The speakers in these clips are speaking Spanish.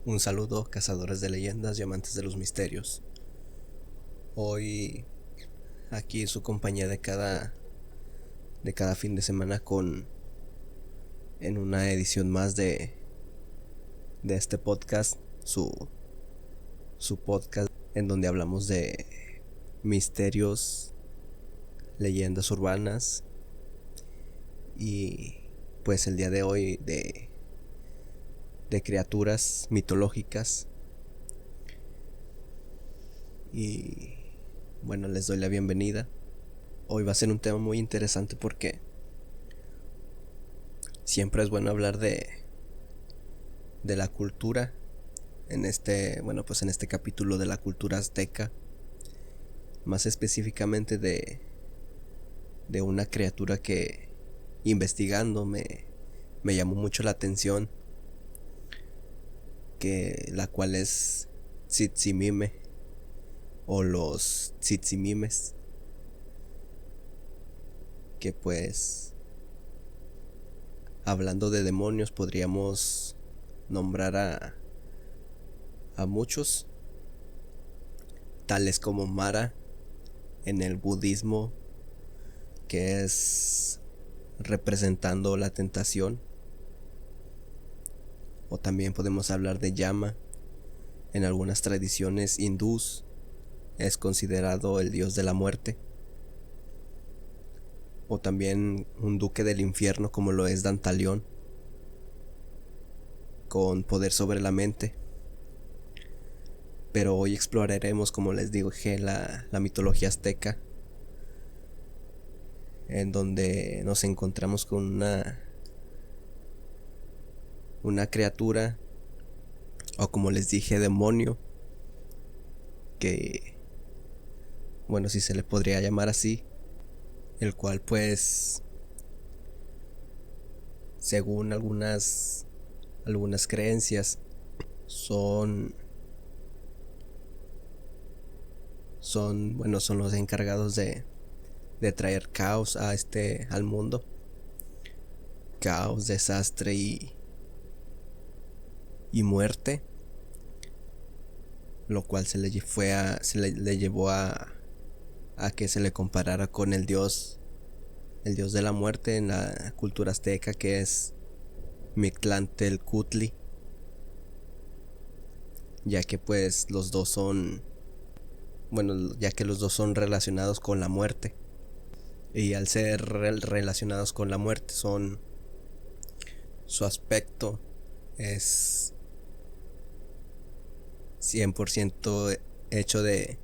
Un saludo, cazadores de leyendas y amantes de los misterios. Hoy aquí su compañía de cada fin de semana en una edición más de este podcast, su podcast en donde hablamos de misterios, leyendas urbanas y pues el día de hoy de criaturas mitológicas. Y bueno, les doy la bienvenida. Hoy va a ser un tema muy interesante porque siempre es bueno hablar de la cultura. En este capítulo de la cultura azteca, más específicamente de una criatura que investigando me llamó mucho la atención, que la cual es Tzitzimime o los Tzitzimimes, que pues hablando de demonios podríamos nombrar a muchos, tales como Mara en el budismo, que es representando la tentación, o también podemos hablar de Yama. En algunas tradiciones hindús es considerado el dios de la muerte, o también un duque del infierno como lo es Dantalión, con poder sobre la mente. Pero hoy exploraremos, como les digo, la mitología azteca, en donde nos encontramos con una criatura, o como les dije, demonio, que bueno, si se le podría llamar así, el cual pues según algunas creencias son son los encargados de traer caos al mundo, caos, desastre y muerte, lo cual le llevó a que se le comparara con el dios de la muerte en la cultura azteca, que es Mictlantecutli, ya que pues los dos son, ya que los dos son relacionados con la muerte, y al ser relacionados con la muerte, su aspecto es 100% hecho de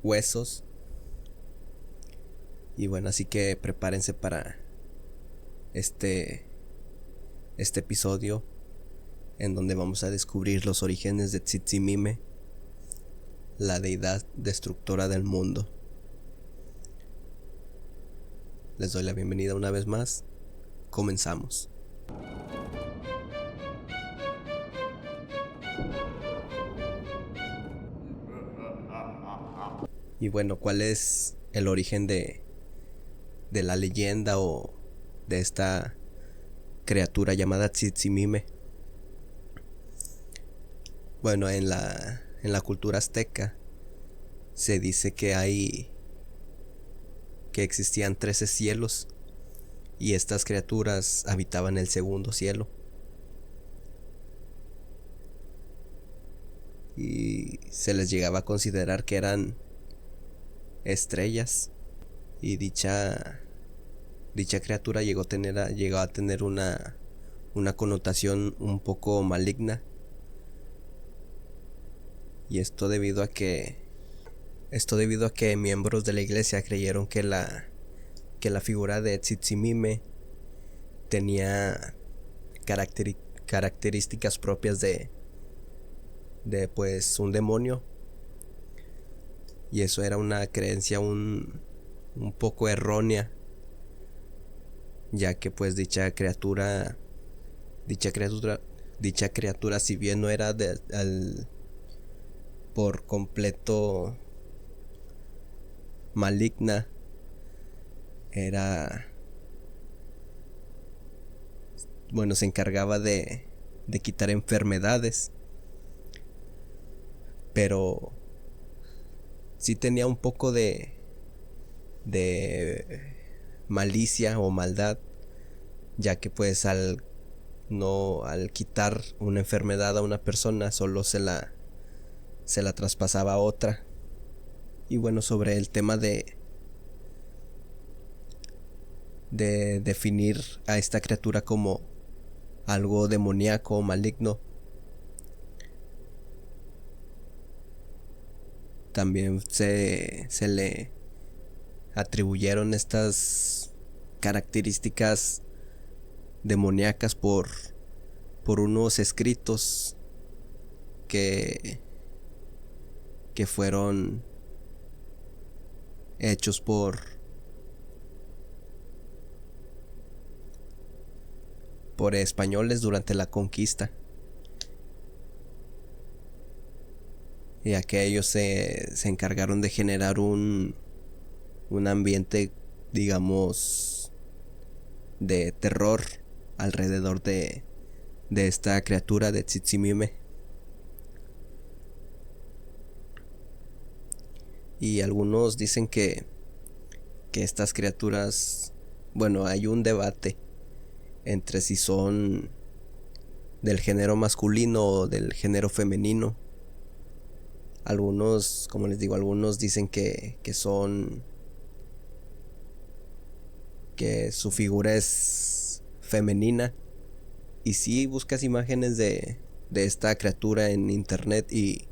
huesos. Y bueno, así que prepárense para este episodio, en donde vamos a descubrir los orígenes de Tzitzimime, la deidad destructora del mundo. Les doy la bienvenida una vez más. Comenzamos. Y bueno, ¿cuál es el origen de la leyenda o de esta criatura llamada Tzitzimime? Bueno, en la cultura azteca se dice que existían 13 cielos, y estas criaturas habitaban el segundo cielo. Y se les llegaba a considerar que eran estrellas, y dicha criatura llegó a tener una connotación un poco maligna. Y esto debido a que miembros de la iglesia creyeron que la figura de Tzitzimime tenía características propias de pues un demonio. Y eso era una creencia un poco errónea, ya que pues dicha criatura, si bien no era por completo maligna, se encargaba de quitar enfermedades, pero sí tenía un poco de malicia o maldad, ya que pues al quitar una enfermedad a una persona solo se la traspasaba a otra. Y bueno, sobre el tema de definir a esta criatura como algo demoníaco o maligno, también se le atribuyeron estas características demoníacas por unos escritos que fueron hechos por españoles durante la conquista, ya que ellos se encargaron de generar un ambiente, digamos, de terror alrededor de esta criatura de Tzitzimime. Y algunos dicen que estas criaturas, bueno, hay un debate entre si son del género masculino o del género femenino. Algunos, como les digo, algunos dicen que son, que su figura es femenina. Y si buscas imágenes de esta criatura en internet y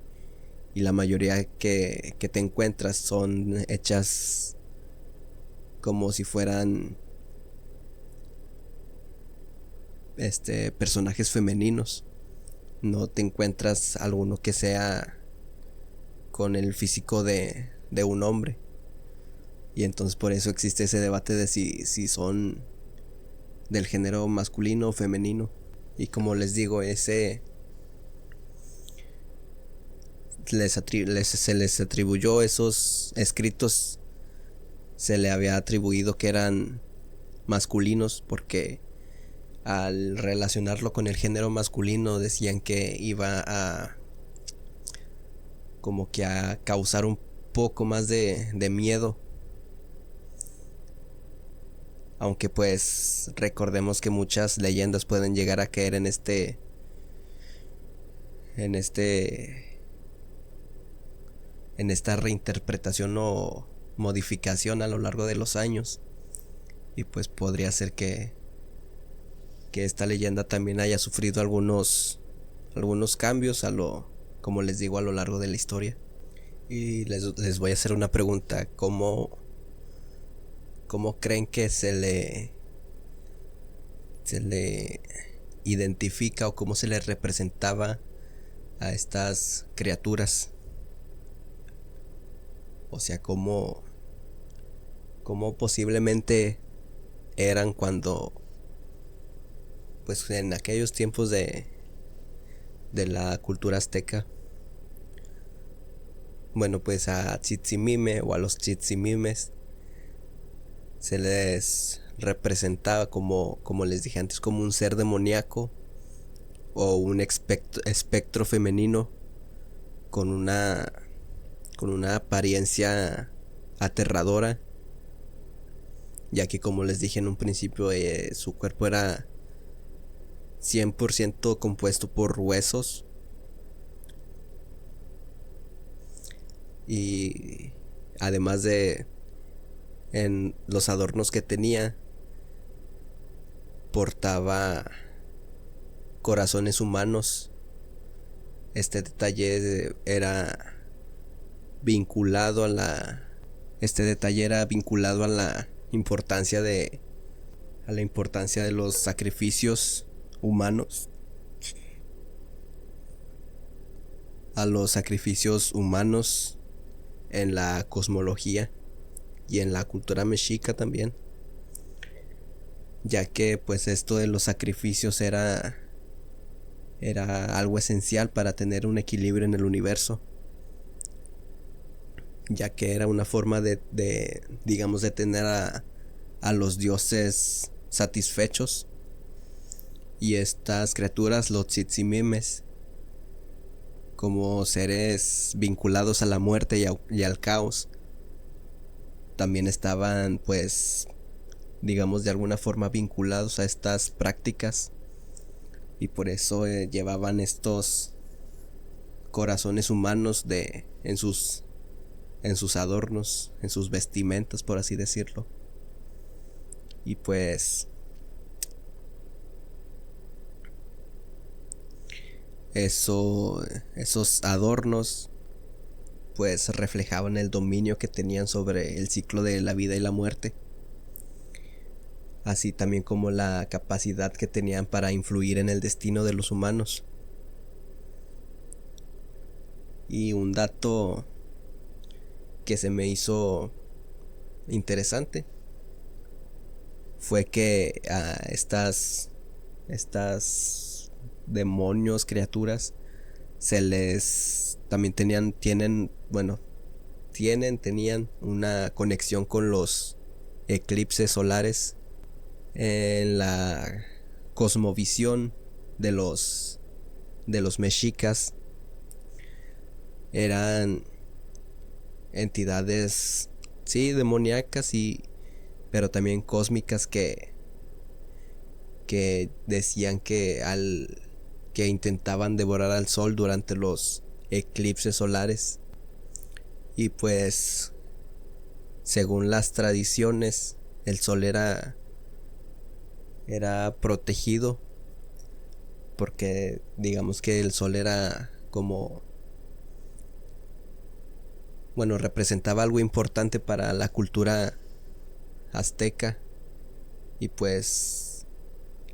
la mayoría que te encuentras son hechas como si fueran personajes femeninos. No te encuentras alguno que sea con el físico de un hombre. Y entonces por eso existe ese debate de si son del género masculino o femenino. Y como les digo, se les atribuyó esos escritos, se le había atribuido que eran masculinos, porque al relacionarlo con el género masculino decían que iba a como que a causar un poco más de miedo. Aunque pues recordemos que muchas leyendas pueden llegar a caer en esta reinterpretación o modificación a lo largo de los años. Y pues podría ser que esta leyenda también haya sufrido algunos cambios como les digo, a lo largo de la historia. Y les voy a hacer una pregunta: ¿cómo creen que se le identifica o cómo se le representaba a estas criaturas? O sea, cómo posiblemente eran cuando, pues en aquellos tiempos de la cultura azteca. Bueno, pues a Tzitzimime o a los Tzitzimimes se les representaba como les dije antes, como un ser demoníaco o un espectro femenino con una apariencia aterradora, ya que como les dije en un principio, su cuerpo era 100% compuesto por huesos, y además de en los adornos que tenía, portaba corazones humanos. Este detalle era vinculado a la importancia de los sacrificios humanos, en la cosmología y en la cultura mexica también, ya que pues esto de los sacrificios era algo esencial para tener un equilibrio en el universo, ya que era una forma de tener a los dioses satisfechos. Y estas criaturas, los Tsitsimimes, como seres vinculados a la muerte y al caos, también estaban, pues, digamos, de alguna forma vinculados a estas prácticas, y por eso llevaban estos corazones humanos en sus adornos, en sus vestimentas, por así decirlo. Y pues esos adornos pues reflejaban el dominio que tenían sobre el ciclo de la vida y la muerte, así también como la capacidad que tenían para influir en el destino de los humanos. Y un dato que se me hizo interesante fue que a estas demonios, criaturas, se les también tenían una conexión con los eclipses solares en la cosmovisión de los mexicas. Eran entidades, sí, demoníacas, pero también cósmicas, que decían que intentaban devorar al sol durante los eclipses solares. Y pues, según las tradiciones, el sol era protegido, porque digamos que el sol era como, bueno, representaba algo importante para la cultura azteca. Y pues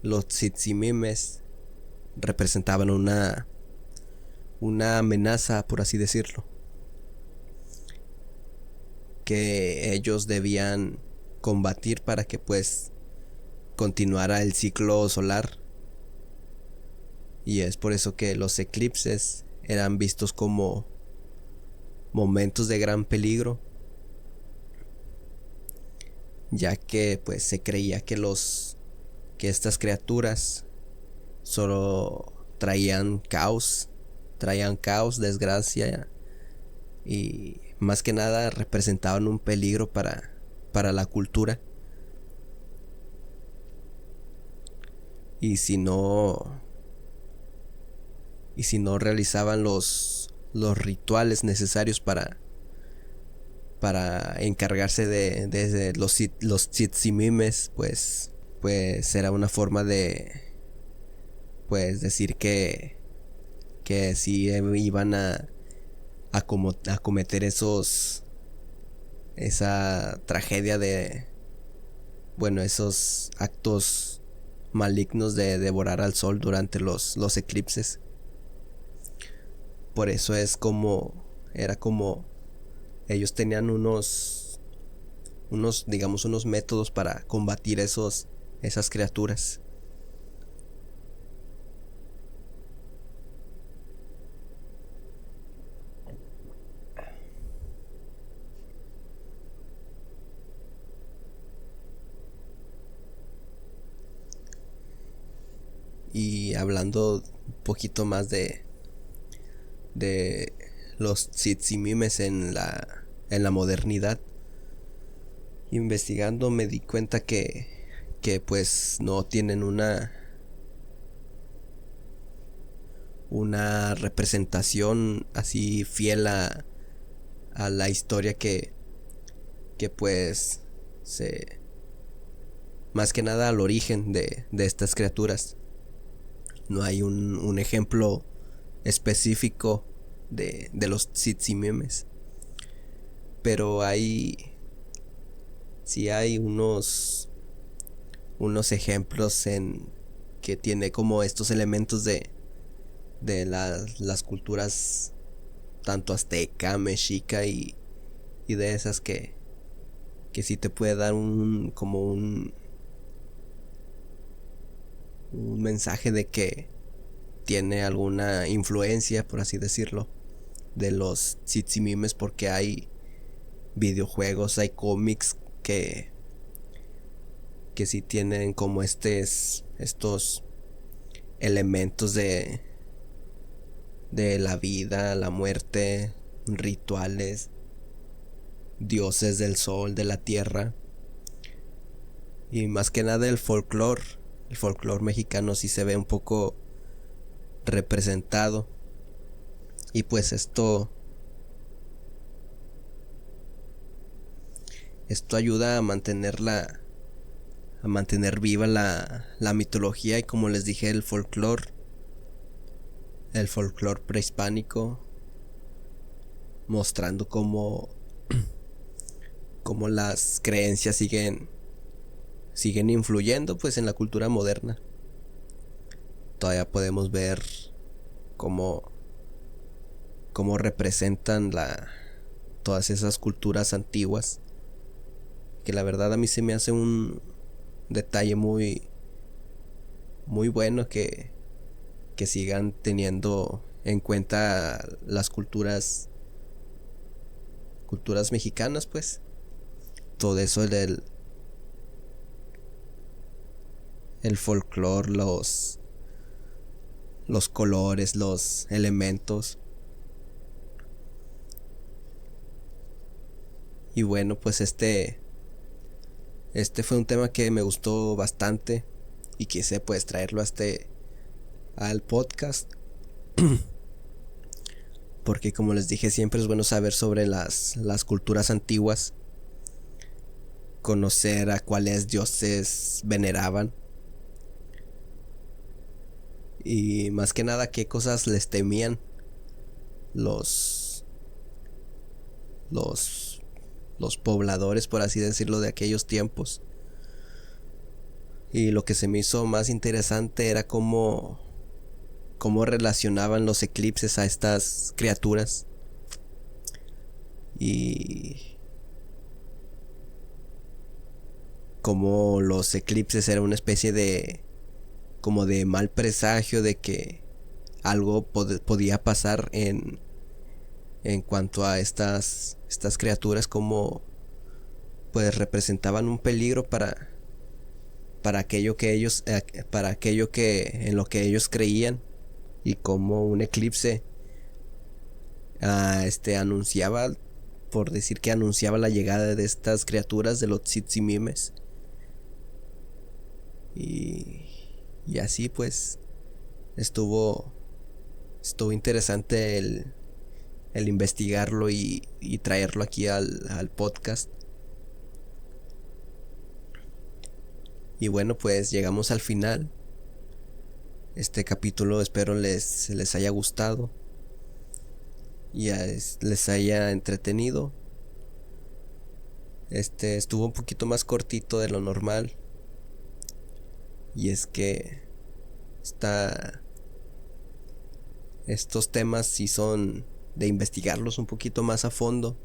los Tsitsimimes representaban una amenaza, por así decirlo, que ellos debían combatir para que pues continuara el ciclo solar. Y es por eso que los eclipses eran vistos como momentos de gran peligro, ya que pues se creía que estas criaturas solo traían caos, desgracia, y más que nada representaban un peligro para la cultura. Y si no realizaban los rituales necesarios para encargarse de los Tsitsimimes, pues era una forma de pues decir que sí iban a cometer esa tragedia esos actos malignos de devorar al sol durante los eclipses. Por eso era como ellos tenían unos métodos para combatir esas criaturas. Y hablando un poquito más de los Tsitsimimes en la modernidad, investigando me di cuenta que pues no tienen una representación así fiel a la historia que pues más que nada al origen de estas criaturas. No hay un ejemplo específico de los Tsitsimimes, pero sí hay unos ejemplos en que tiene como estos elementos de las culturas tanto azteca, mexica y de esas que sí te puede dar como un mensaje de que tiene alguna influencia, por así decirlo, de los Tsitsimimes, porque hay videojuegos, hay cómics que sí tienen como estos elementos de la vida, la muerte, rituales, dioses del sol, de la tierra. Y más que nada el folclore mexicano sí se ve un poco representado. Y pues esto ayuda a mantener viva la mitología, y como les dije, el folclore prehispánico, mostrando cómo las creencias siguen influyendo pues en la cultura moderna. Todavía podemos ver cómo representan todas esas culturas antiguas, que la verdad a mí se me hace un detalle muy bueno que sigan teniendo en cuenta las culturas mexicanas, pues todo eso del el folclore, los colores, los elementos. Y bueno, pues este fue un tema que me gustó bastante y quise pues traerlo al podcast, porque como les dije, siempre es bueno saber sobre las culturas antiguas, conocer a cuáles dioses veneraban y más que nada qué cosas les temían los pobladores, por así decirlo, de aquellos tiempos. Y lo que se me hizo más interesante era cómo relacionaban los eclipses a estas criaturas, y cómo los eclipses eran una especie de mal presagio de que algo podía pasar en cuanto a estas criaturas, como pues representaban un peligro para aquello que ellos en lo que ellos creían, y como un eclipse anunciaba, por decir que anunciaba la llegada de estas criaturas, de los Tzitsimimes. Y así pues estuvo interesante el investigarlo y traerlo aquí al podcast. Y bueno, pues llegamos al final. Este capítulo espero les haya gustado y les haya entretenido. Estuvo un poquito más cortito de lo normal, y es que estos temas sí son de investigarlos un poquito más a fondo,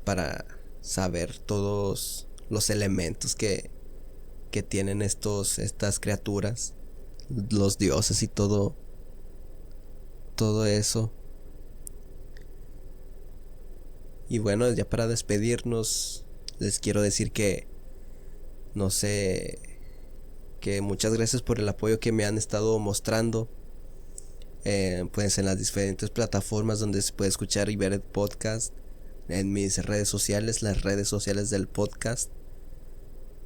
para saber todos los elementos que tienen estas criaturas, los dioses y todo eso. Y bueno, ya para despedirnos, les quiero decir que muchas gracias por el apoyo que me han estado mostrando, pues en las diferentes plataformas donde se puede escuchar y ver el podcast, en mis redes sociales, las redes sociales del podcast.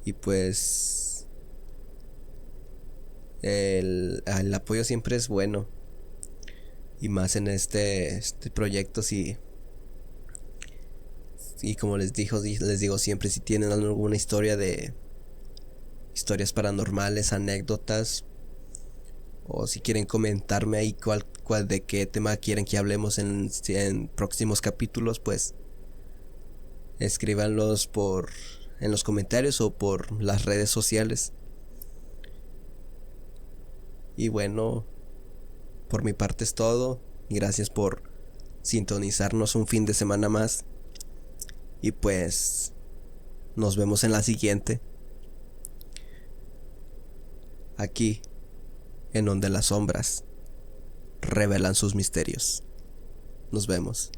Y pues el apoyo siempre es bueno, y más en este proyecto. Y como les digo siempre, si tienen alguna historias paranormales, anécdotas, o si quieren comentarme ahí de qué tema quieren que hablemos en próximos capítulos, pues escríbanlos en los comentarios o por las redes sociales. Y bueno, por mi parte es todo. Gracias por sintonizarnos un fin de semana más. Y pues nos vemos en la siguiente, aquí en donde las sombras revelan sus misterios. Nos vemos.